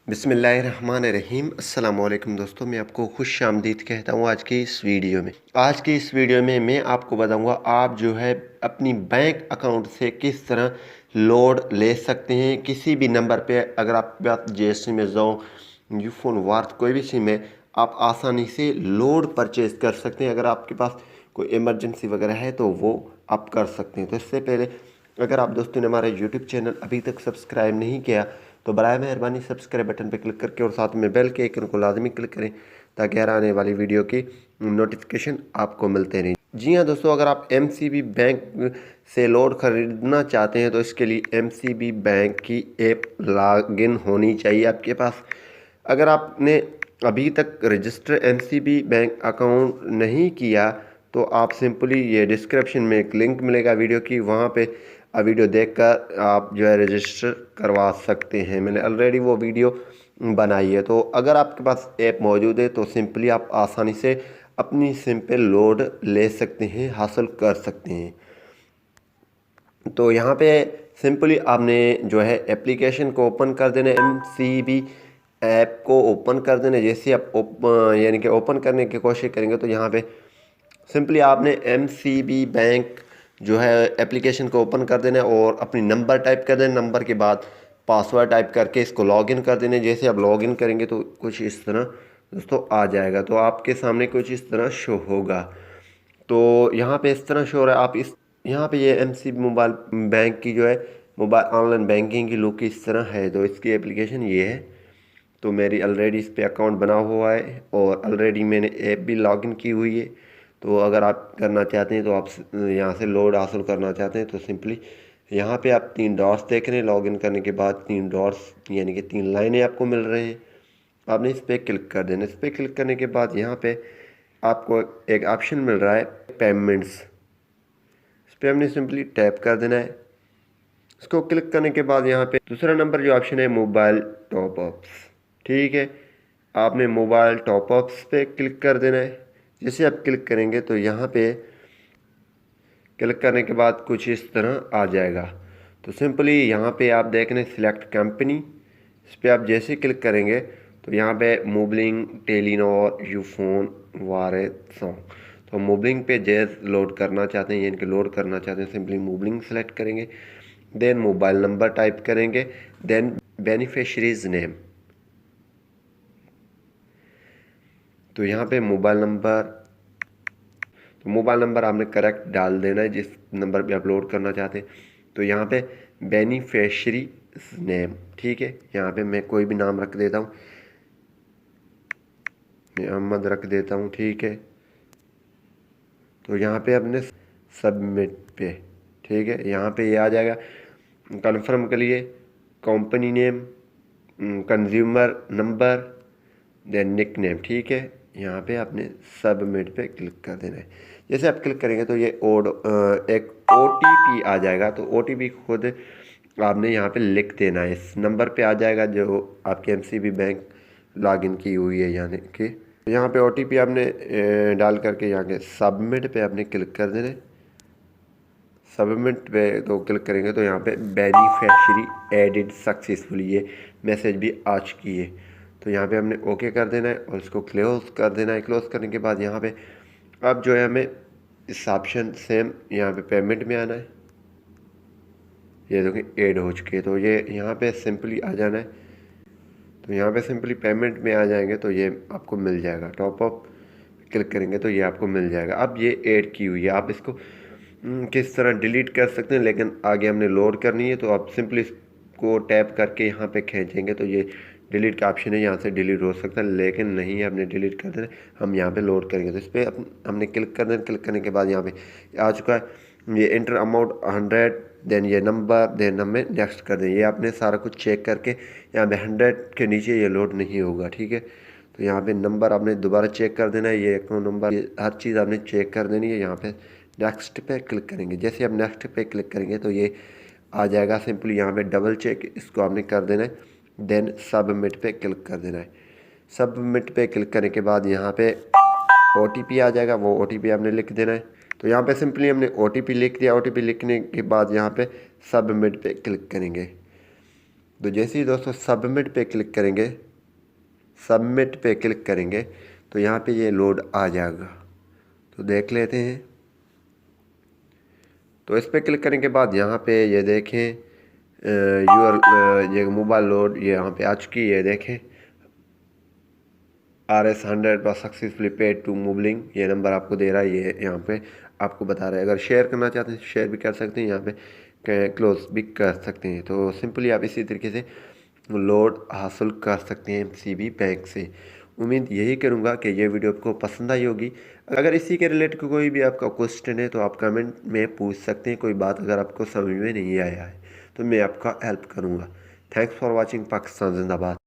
बिस्मिल्लाहिर्रहमानिर्रहीम। अस्सलाम वालेकुम दोस्तों, मैं आपको खुश आमदीद कहता हूँ आज की इस वीडियो में मैं आपको बताऊँगा आप जो है अपनी बैंक अकाउंट से किस तरह लोड ले सकते हैं। किसी भी नंबर पे अगर आपके पास JSIM में जाओ यूफोन वार्थ कोई भी सिम है, आप आसानी से लोड परचेज़ कर सकते हैं। अगर आपके पास कोई इमरजेंसी वगैरह है तो वो आप कर सकते हैं। तो इससे पहले अगर आप दोस्तों ने हमारा यूट्यूब चैनल अभी तक सब्सक्राइब नहीं किया तो बराए मेहरबानी सब्सक्राइब बटन पर क्लिक करके और साथ में बेल के आइकन को लाजमी क्लिक करें ताकि हर आने वाली वीडियो की नोटिफिकेशन आपको मिलते रहें। जी हाँ दोस्तों, अगर आप MCB बैंक से लोड खरीदना चाहते हैं तो इसके लिए MCB बैंक की ऐप लॉगिन होनी चाहिए आपके पास। अगर आपने अभी तक रजिस्टर MCB बैंक अकाउंट नहीं किया तो आप सिंपली ये डिस्क्रिप्शन में एक लिंक मिलेगा वीडियो की, वहाँ पे वीडियो देखकर आप जो है रजिस्टर करवा सकते हैं। मैंने ऑलरेडी वो वीडियो बनाई है। तो अगर आपके पास ऐप मौजूद है तो सिंपली आप आसानी से अपनी सिम पे लोड ले सकते हैं, हासिल कर सकते हैं। तो यहाँ पे सिंपली आपने जो है एप्लीकेशन को ओपन कर देना है, MCB ऐप को ओपन कर देना है। जैसे आप यानी कि ओपन करने की कोशिश करेंगे तो यहाँ पे सिंपली आपने MCB बैंक जो है एप्लीकेशन को ओपन कर देना है और अपनी नंबर टाइप कर देना। नंबर के बाद पासवर्ड टाइप करके इसको लॉगिन कर देना है। जैसे आप लॉगिन करेंगे तो कुछ इस तरह दोस्तों आ जाएगा। तो आपके सामने कुछ इस तरह शो होगा। तो यहाँ पे इस तरह शो हो रहा है। आप इस यहाँ पे ये MCB मोबाइल बैंक की जो है मोबाइल ऑनलाइन बैंकिंग की लुक इस तरह है। तो इसकी एप्लीकेशन ये है। तो मेरी ऑलरेडी इस पे अकाउंट बना हुआ है और ऑलरेडी मैंने ऐप भी लॉगिन की हुई है। तो अगर आप करना चाहते हैं तो आप यहाँ से लोड हासिल करना चाहते हैं तो सिंपली यहाँ पे आप 3 डॉट्स देख रहे हैं। लॉगिन करने के बाद 3 डॉट्स यानी कि 3 लाइनें आपको मिल रहे हैं। आपने इस पर क्लिक कर देना। इस पर क्लिक करने के बाद यहाँ पे आपको एक ऑप्शन मिल रहा है पेमेंट्स। इस पर हमने सिंपली टैप कर देना है। इसको क्लिक करने के बाद यहाँ पे दूसरा नंबर जो ऑप्शन है मोबाइल टॉप अप्स, ठीक है। आपने मोबाइल टॉप अप्स पे क्लिक कर देना है। जैसे आप क्लिक करेंगे तो यहाँ पे क्लिक करने के बाद कुछ इस तरह आ जाएगा। तो सिंपली यहाँ पे आप देख रहे हैं सिलेक्ट कंपनी। इस पर आप जैसे क्लिक करेंगे तो यहाँ पे मोबलिंग, टेलीनॉर, यूफोन, वारेसोंग। तो मोबलिंग पे जैस लोड करना चाहते हैं यानी कि लोड करना चाहते हैं, सिंपली मोबलिंग सेलेक्ट करेंगे। देन मोबाइल नंबर टाइप करेंगे। Then beneficiary's name. तो यहाँ पे मोबाइल नंबर आपने करेक्ट डाल देना है जिस नंबर पे अपलोड करना चाहते हैं। तो यहाँ पे बेनिफिशरी नेम, ठीक है। यहाँ पे मैं कोई भी नाम रख देता हूँ, मैं अहमद रख देता हूँ, ठीक है। तो यहाँ पे अपने सबमिट पे, ठीक है, यहाँ पे ये आ जाएगा। कन्फर्म के लिए company name, consumer number, then nickname, ठीक है। यहाँ पे आपने सबमिट पे क्लिक कर देना है। जैसे आप क्लिक करेंगे तो ये एक OTP आ जाएगा। तो OTP खुद आपने यहाँ पे लिख देना है। इस नंबर पे आ जाएगा जो आपके MCB बैंक लॉगिन की हुई है। यानी कि यहाँ पे OTP आपने डाल करके यहाँ के सबमिट पे आपने क्लिक कर देना है। सबमिट पे तो क्लिक करेंगे तो यहाँ पे बेनिफिशरी एडिड सक्सेसफुली ये मैसेज भी आ चुकी है। तो यहाँ पे हमने ओके कर देना है और इसको क्लोज कर देना है। क्लोज करने के बाद यहाँ पे अब जो है हमें इस ऑप्शन सेम यहाँ पे पेमेंट में आना है। ये देखिए ऐड हो चुके हैं। तो ये यहाँ पे सिंपली आ जाना है। तो यहाँ पे सिंपली पेमेंट में आ जाएंगे तो ये आपको मिल जाएगा। टॉप अप क्लिक करेंगे तो ये आपको मिल जाएगा। अब ये ऐड की हुई है, आप इसको किस तरह डिलीट कर सकते हैं, लेकिन आगे हमने लोड करनी है तो आप सिंपली इसको टैप करके यहाँ पे खींचेंगे तो ये डिलीट का ऑप्शन है, यहाँ से डिलीट हो सकता है, लेकिन नहीं है, हमने डिलीट कर देना। हम यहाँ पे लोड करेंगे तो इस पर हमने क्लिक कर देना। क्लिक करने के बाद यहाँ पे आ चुका है ये इंटर अमाउंट 100, देन ये नंबर, देन हमें नेक्स्ट कर दें। ये आपने सारा कुछ चेक करके यहाँ पे 100 के नीचे ये लोड नहीं होगा, ठीक है। तो यहाँ पे नंबर आपने दोबारा चेक कर देना है, ये अकाउंट नंबर, ये हर चीज़ आपने चेक कर देनी है। यहाँ पे नेक्स्ट पे क्लिक करेंगे। जैसे आप नेक्स्ट पे क्लिक करेंगे तो ये आ जाएगा। सिंपली यहाँ पे डबल चेक इसको आपने कर देना है। देन सबमिट पे क्लिक कर देना है। सबमिट पे क्लिक करने के बाद यहाँ पे OTP आ जाएगा, वो OTP आपने लिख देना है। तो यहाँ पे सिंपली हमने OTP लिख दिया। OTP लिखने के बाद यहाँ पे सबमिट पे क्लिक करेंगे। तो जैसे ही दोस्तों सबमिट पे क्लिक करेंगे, सबमिट पे क्लिक करेंगे तो यहाँ पे ये लोड आ जाएगा। तो देख लेते हैं। तो इस पर क्लिक करने के बाद यहाँ पे ये देखें ये मोबाइल लोड ये यहाँ पे आ चुकी है। ये देखें RS100 पर सक्सेसफुली पेड टू मोबलिंग, ये नंबर आपको दे रहा है, ये यहाँ पे आपको बता रहा है। अगर शेयर करना चाहते हैं शेयर भी कर सकते हैं, यहाँ पे क्लोज भी कर सकते हैं। तो सिंपली आप इसी तरीके से लोड हासिल कर सकते हैं MCB बैंक से। उम्मीद यही करूँगा कि ये वीडियो आपको पसंद आई होगी। अगर इसी के रिलेटेड कोई भी आपका क्वेश्चन है तो आप कमेंट में पूछ सकते हैं। कोई बात अगर आपको समझ में नहीं आया है तो मैं आपका हेल्प करूँगा। Thanks for watching. पाकिस्तान जिंदाबाद।